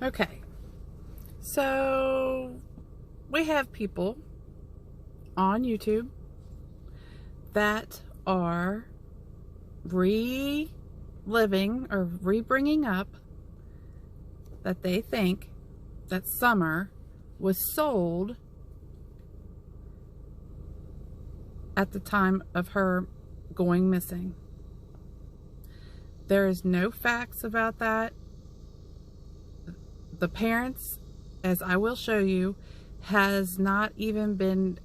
Okay, so we have people on YouTube that are reliving or rebringing up that they think that Summer was sold at the time of her going missing. There is no facts about that. The parents, as I will show you, has not even been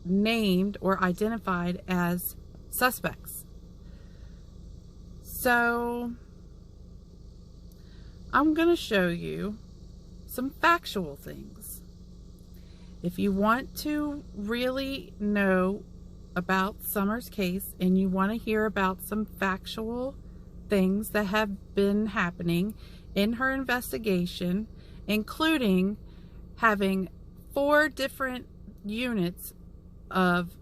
named or identified as suspects. So I'm going to show you some factual things. If you want to really know about Summer's case and you want to hear about some factual things that have been happening in her investigation, including having 4 different units of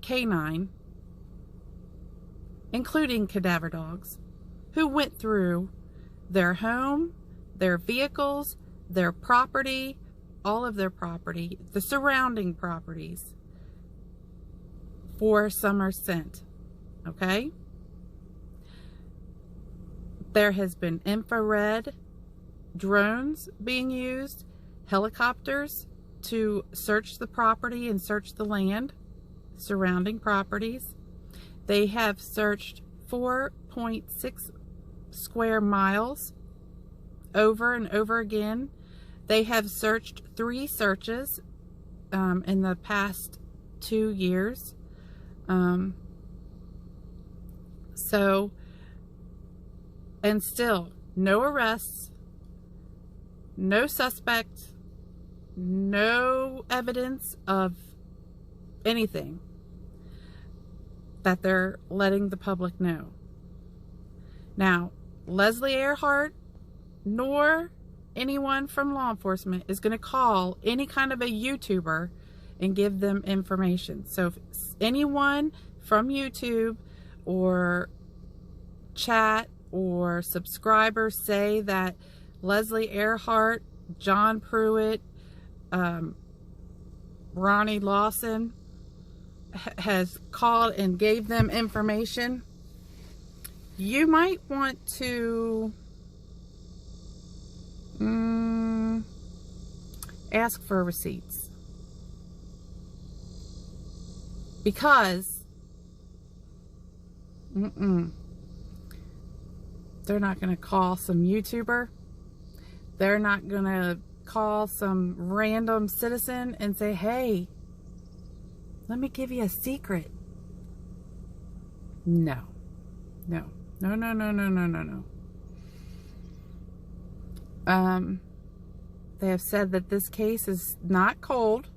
canine, including cadaver dogs, who went through their home, their vehicles, their property, all of their property, the surrounding properties, for Summer's scent. Okay? There has been infrared drones being used, helicopters to search the property and search the land, surrounding properties. They have searched 4.6 square miles over and over again. They have searched 3 searches in the past 2 years. And still, no arrests, no suspect, no evidence of anything that they're letting the public know. Now, Leslie Earhart nor anyone from law enforcement is going to call any kind of a YouTuber and give them information. So if anyone from YouTube or chat or subscribers say that Leslie Earhart, John Pruitt, Ronnie Lawson has called and gave them information, you might want to ask for receipts, because they're not going to call some YouTuber. They're not going to call some random citizen and say, hey, let me give you a secret. No. They have said that this case is not cold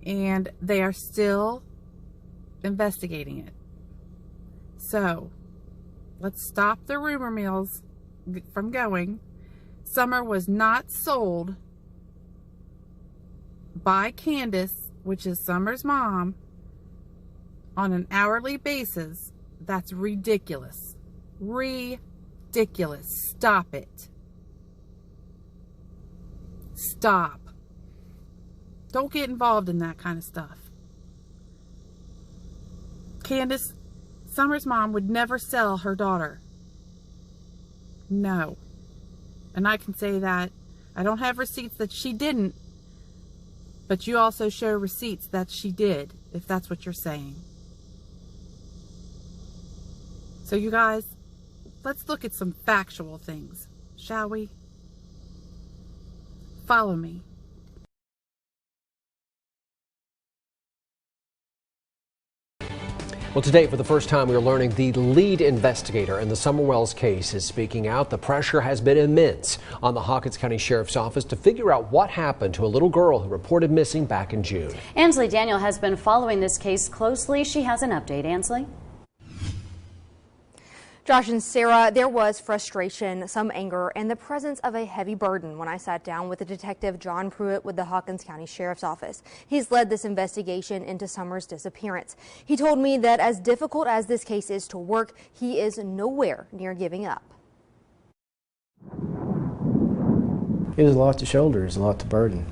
and they are still investigating it. So let's stop the rumor mills from going. Summer was not sold by Candace, which is Summer's mom, on an hourly basis. That's ridiculous. Ridiculous. Stop it. Stop. Don't get involved in that kind of stuff. Candace, Summer's mom, would never sell her daughter. No. And I can say that. I don't have receipts that she didn't, but you also show receipts that she did, if that's what you're saying. So you guys, let's look at some factual things, shall we? Follow me. Well, today, for the first time, we are learning the lead investigator in the Summer Wells case is speaking out. The pressure has been immense on the Hawkins County Sheriff's Office to figure out what happened to a little girl who reported missing back in June. Ansley Daniel has been following this case closely. She has an update. Ansley? Josh and Sarah, there was frustration, some anger, and the presence of a heavy burden when I sat down with the detective John Pruitt with the Hawkins County Sheriff's Office. He's led this investigation into Summer's disappearance. He told me that as difficult as this case is to work, he is nowhere near giving up. It is a lot to shoulder, it's a lot to burden.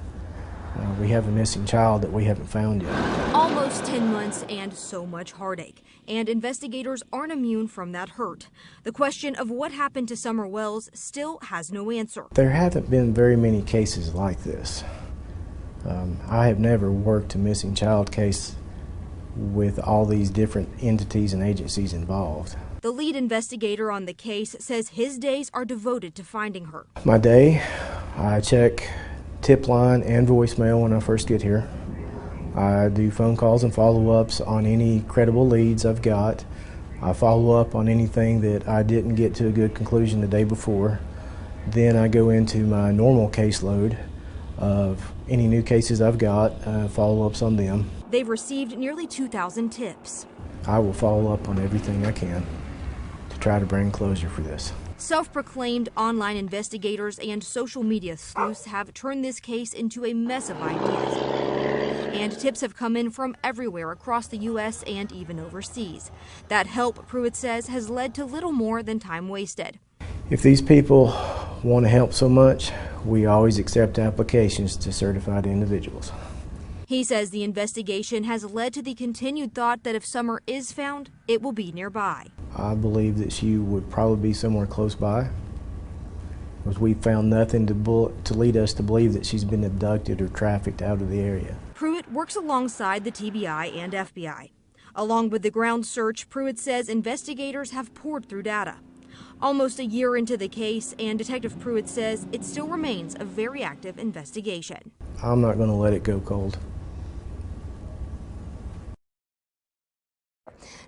We have a missing child that we haven't found yet. Almost 10 months and so much heartache. And investigators aren't immune from that hurt. The question of what happened to Summer Wells still has no answer. There haven't been very many cases like this. I have never worked a missing child case with all these different entities and agencies involved. The lead investigator on the case says his days are devoted to finding her. My day, I check tip line and voicemail when I first get here. I do phone calls and follow-ups on any credible leads I've got. I follow up on anything that I didn't get to a good conclusion the day before. Then I go into my normal caseload of any new cases I've got, follow-ups on them. They've received nearly 2,000 tips. I will follow up on everything I can to try to bring closure for this. Self-proclaimed online investigators and social media sleuths have turned this case into a mess of ideas. And tips have come in from everywhere across the U.S. and even overseas. That help, Pruitt says, has led to little more than time wasted. If these people want to help so much, we always accept applications to certified individuals. He says the investigation has led to the continued thought that if Summer is found, it will be nearby. I believe that she would probably be somewhere close by, because we found nothing to lead us to believe that she's been abducted or trafficked out of the area. Pruitt works alongside the TBI and FBI. Along with the ground search, Pruitt says investigators have poured through data. Almost a year into the case, and Detective Pruitt says it still remains a very active investigation. I'm not going to let it go cold.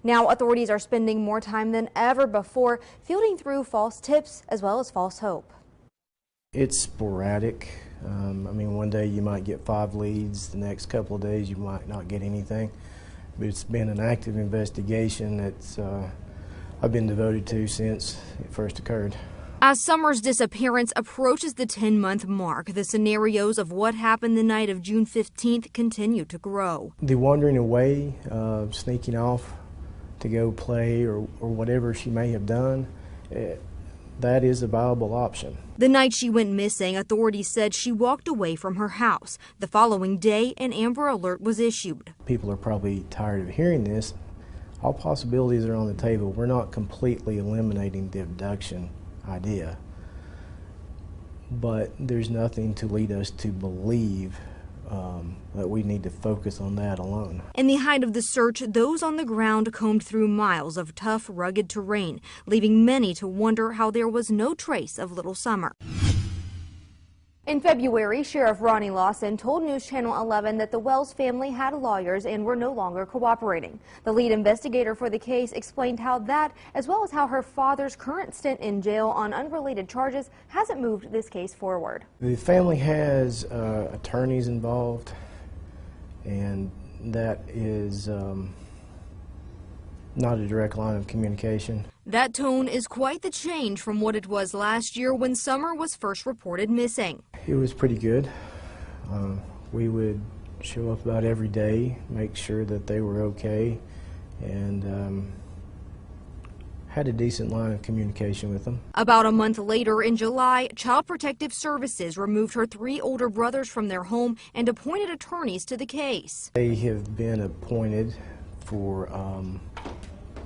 Now, authorities are spending more time than ever before fielding through false tips as well as false hope. It's sporadic. I mean, one day you might get 5 leads, the next couple of days you might not get anything. But it's been an active investigation that's I've been devoted to since it first occurred. As Summer's disappearance approaches the 10-month mark, the scenarios of what happened the night of June 15th continue to grow. The wandering away, sneaking off to go play or whatever she may have done, that is a viable option. The night she went missing, authorities said she walked away from her house. The following day, an Amber Alert was issued. People are probably tired of hearing this. All possibilities are on the table. We're not completely eliminating the abduction idea, but there's nothing to lead us to believe that we need to focus on that alone. In the height of the search, those on the ground combed through miles of tough, rugged terrain, leaving many to wonder how there was no trace of little Summer. In February, Sheriff Ronnie Lawson told News Channel 11 that the Wells family had lawyers and were no longer cooperating. The lead investigator for the case explained how that, as well as how her father's current stint in jail on unrelated charges, hasn't moved this case forward. The family has attorneys involved, and that is not a direct line of communication. That tone is quite the change from what it was last year when Summer was first reported missing. It was pretty good. We would show up about every day, make sure that they were okay, and had a decent line of communication with them. About a month later, in July, Child Protective Services removed her 3 older brothers from their home and appointed attorneys to the case. They have been appointed for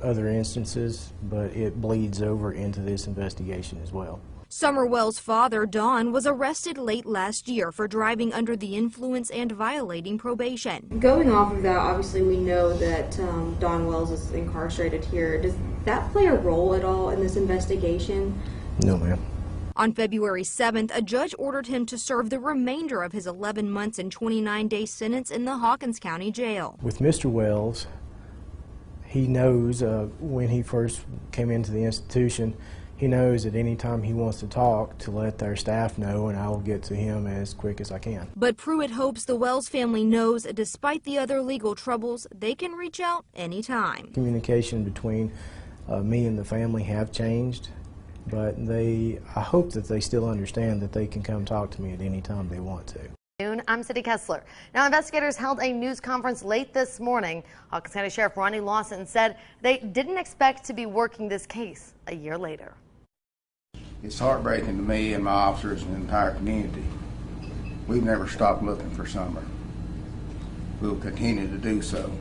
other instances, but it bleeds over into this investigation as well. Summer Wells' father, Don, was arrested late last year for driving under the influence and violating probation. Going off of that, obviously we know that Don Wells is incarcerated here. Does that play a role at all in this investigation? No, ma'am. On February 7th, a judge ordered him to serve the remainder of his 11 months and 29-day sentence in the Hawkins County Jail. With Mr. Wells, he knows when he first came into the institution, he knows at any time he wants to talk to let their staff know, and I will get to him as quick as I can. But Pruitt hopes the Wells family knows, despite the other legal troubles, they can reach out anytime. Communication between me and the family have changed, but I hope that they still understand that they can come talk to me at any time they want to. I'm Cindy Kessler. Now, investigators held a news conference late this morning. Hawkins County Sheriff Ronnie Lawson said they didn't expect to be working this case a year later. It's heartbreaking to me and my officers and the entire community. We've never stopped looking for Summer. We'll continue to do so.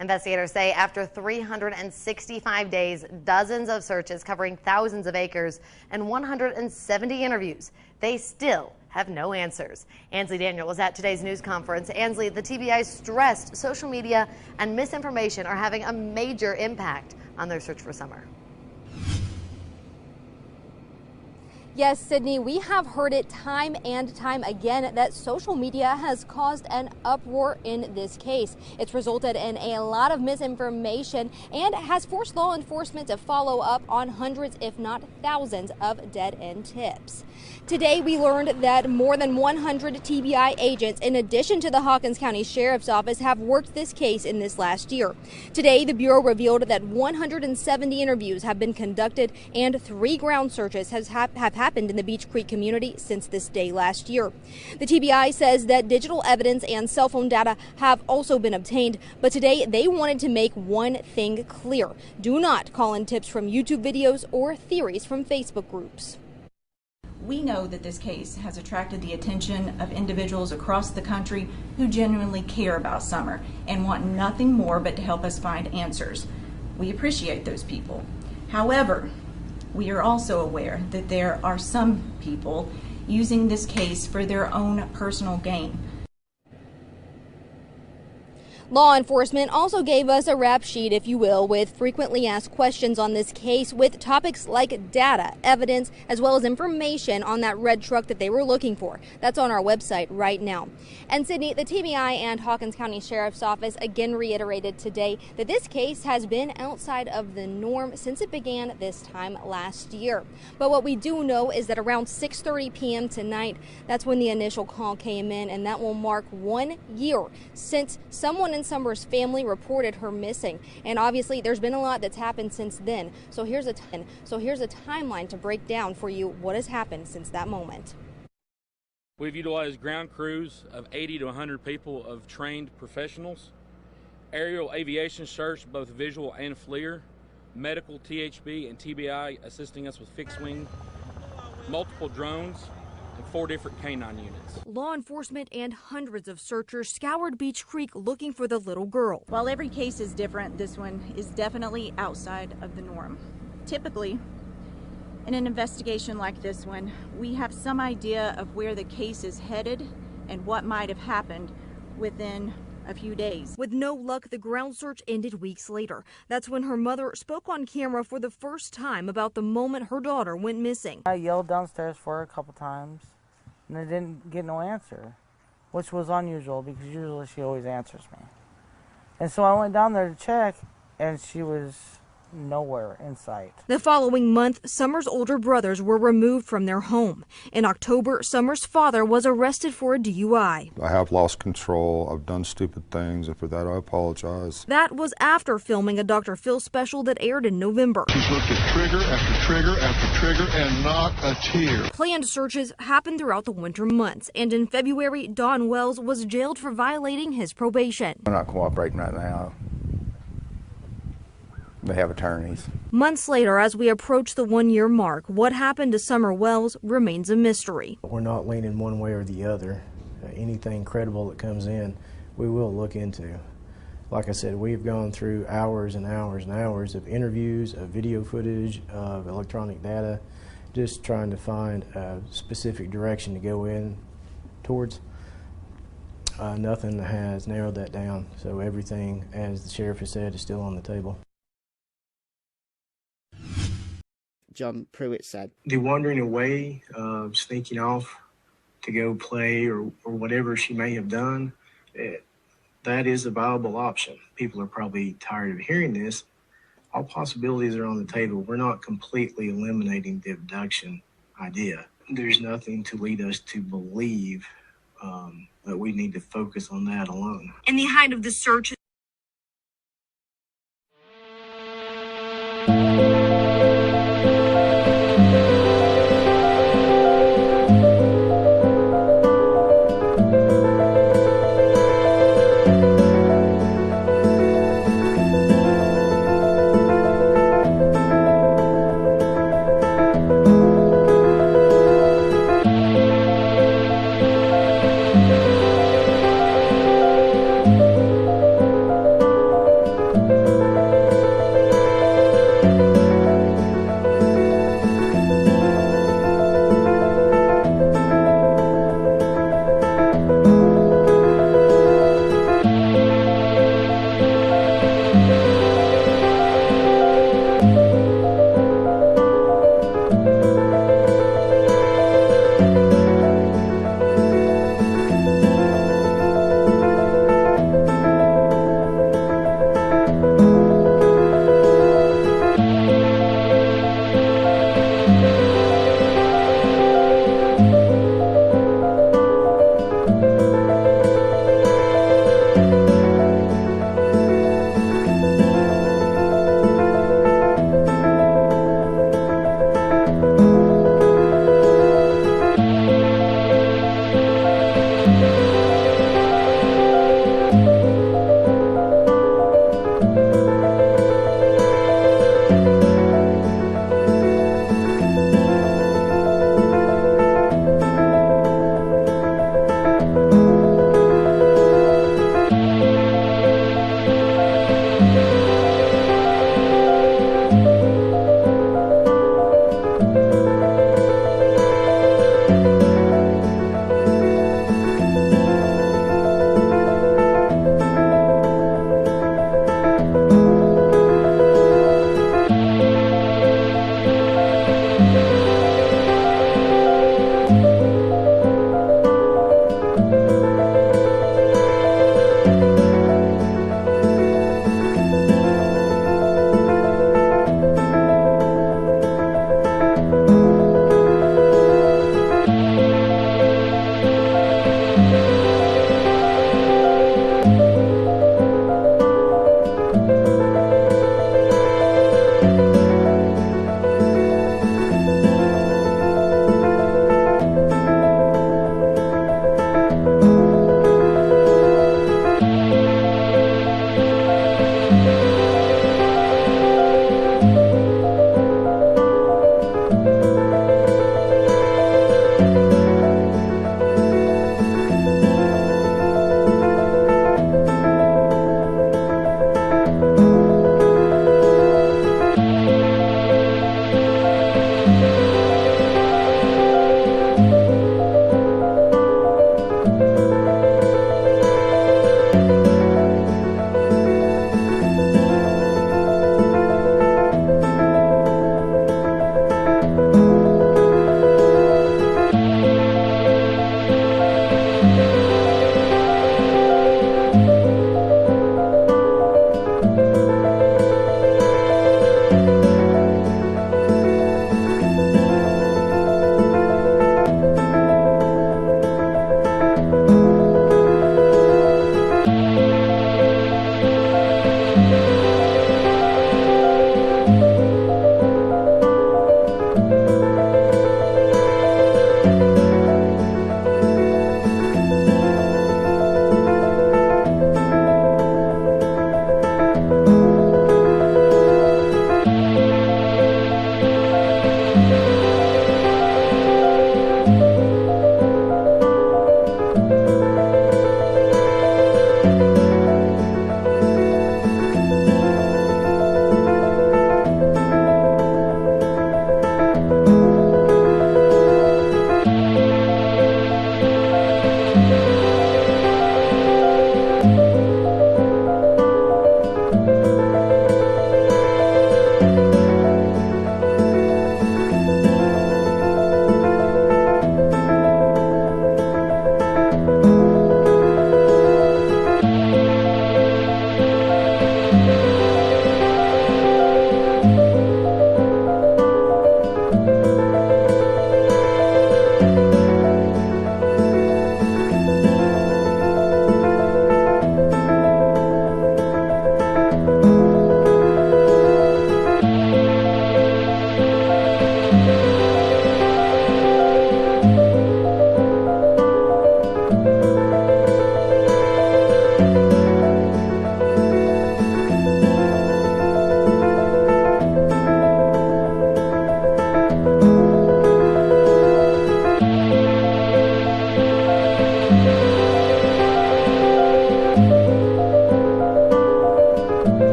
Investigators say after 365 days, dozens of searches covering thousands of acres, and 170 interviews, they still have no answers. Ansley Daniel was at today's news conference. Ansley, the TBI stressed social media and misinformation are having a major impact on their search for Summer. Yes, Sydney, we have heard it time and time again that social media has caused an uproar in this case. It's resulted in a lot of misinformation and has forced law enforcement to follow up on hundreds, if not thousands, of dead-end tips. Today, we learned that more than 100 TBI agents, in addition to the Hawkins County Sheriff's Office, have worked this case in this last year. Today, the Bureau revealed that 170 interviews have been conducted and 3 ground searches have happened in the Beech Creek community since this day last year. The TBI says that digital evidence and cell phone data have also been obtained, but today they wanted to make one thing clear. Do not call in tips from YouTube videos or theories from Facebook groups. We know that this case has attracted the attention of individuals across the country who genuinely care about Summer and want nothing more but to help us find answers. We appreciate those people. However, we are also aware that there are some people using this case for their own personal gain. Law enforcement also gave us a rap sheet, if you will, with frequently asked questions on this case with topics like data, evidence, as well as information on that red truck that they were looking for. That's on our website right now. And Sydney, the TBI and Hawkins County Sheriff's Office again reiterated today that this case has been outside of the norm since it began this time last year. But what we do know is that around 6:30 p.m. tonight, that's when the initial call came in, and that will mark 1 year since someone in Summer's family reported her missing. And obviously there's been a lot that's happened since then. So here's a timeline to break down for you what has happened since that moment. We've utilized ground crews of 80 to 100 people of trained professionals, aerial aviation search, both visual and FLIR, medical THB and TBI assisting us with fixed wing, multiple drones, and 4 different canine units. Law enforcement and hundreds of searchers scoured Beech Creek looking for the little girl. While every case is different, this one is definitely outside of the norm. Typically, in an investigation like this one, we have some idea of where the case is headed and what might have happened within a few days. With no luck, the ground search ended weeks later. That's when her mother spoke on camera for the first time about the moment her daughter went missing. I yelled downstairs for her a couple times, and I didn't get no answer, which was unusual because usually she always answers me. And so I went down there to check, and she was nowhere in sight. The following month, Summer's older brothers were removed from their home. In October, Summer's father was arrested for a DUI. I have lost control. I've done stupid things, and for that I apologize. That was after filming a Dr. Phil special that aired in November. She's looked at trigger after trigger after trigger and not a tear. Planned searches happened throughout the winter months, and in February, Don Wells was jailed for violating his probation. I'm not cooperating right now. They have attorneys. Months later, as we approach the 1-year mark, what happened to Summer Wells remains a mystery. We're not leaning one way or the other. Anything credible that comes in, we will look into. Like I said, we've gone through hours and hours and hours of interviews, of video footage, of electronic data, just trying to find a specific direction to go in towards. Nothing has narrowed that down, so everything, as the sheriff has said, is still on the table. John Pruitt said. The wandering away, sneaking off to go play or whatever she may have done, that is a viable option. People are probably tired of hearing this. All possibilities are on the table. We're not completely eliminating the abduction idea. There's nothing to lead us to believe that we need to focus on that alone. In the height of the search,